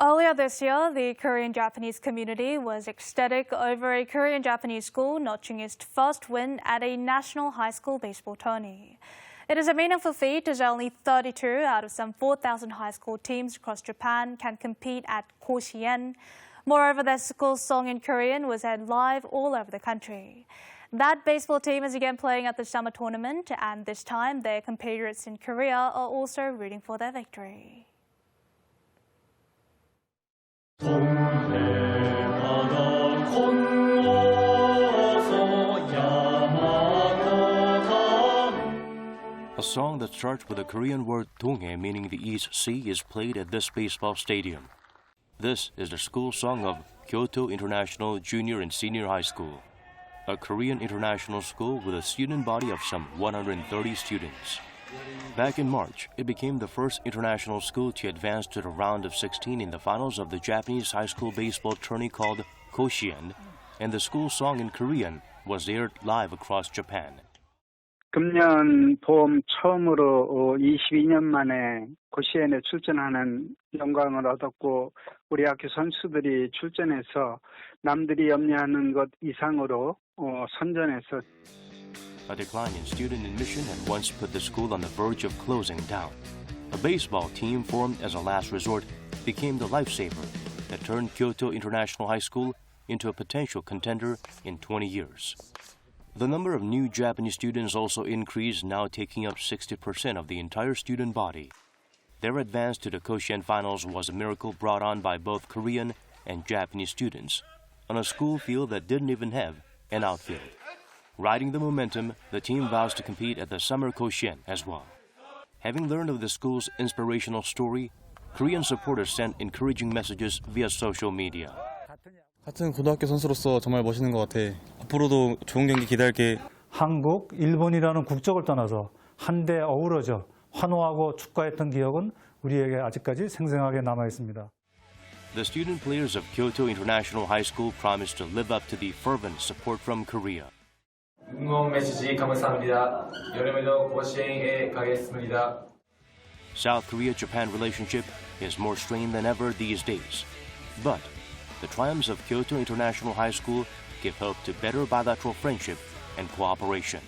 Earlier this year, the Korean-Japanese community was ecstatic over a Korean-Japanese school notching its first win at a national high school baseball tourney. It is a meaningful feat as only 32 out of some 4,000 high school teams across Japan can compete at Koshien. Moreover, their school's song in Korean was heard live all over the country. That baseball team is again playing at the summer tournament, and this time their compatriots in Korea are also rooting for their victory. A song that starts with the Korean word 동해, meaning the East Sea, is played at this baseball stadium. This is the school song of Kyoto International Junior and Senior High School, a Korean international school with a student body of some 130 students. Back in March, it became the first international school to advance to the round of 16 in the finals of the Japanese high school baseball tourney called Koshien, and the school song in Korean was aired live across Japan. 금년 봄 처음으로 22년 만에 고시엔에 출전하는 영광을 얻었고 우리 학교 선수들이 출전해서 남들이 염려하는 것 이상으로 선전해서 A decline in student admission had once put the school on the verge of closing down. A baseball team formed as a last resort became the lifesaver that turned Kyoto International High School into a potential contender in 20 years. The number of new Japanese students also increased, now taking up 60% of the entire student body. Their advance to the Koshien finals was a miracle brought on by both Korean and Japanese students on a school field that didn't even have an outfield. Riding the momentum, the team vows to compete at the Summer Koshien as well. Having learned of the school's inspirational story, Korean supporters sent encouraging messages via social media. 같은 고등학교 선수로서 정말 멋있는 것 같아. 앞으로도 좋은 경기 기대할게. 한국, 일본이라는 국적을 떠나서 한데 어우러져 환호하고 축하했던 기억은 우리에게 아직까지 생생하게 남아 있습니다. The student players of Kyoto International High School promised to live up to the fervent support from Korea. 응원 메시지 감사합니다. 여름에도 고시엔에 가겠습니다. South Korea-Japan relationship is more strained than ever these days. But the triumphs of Kyoto International High School give hope to better bilateral friendship and cooperation.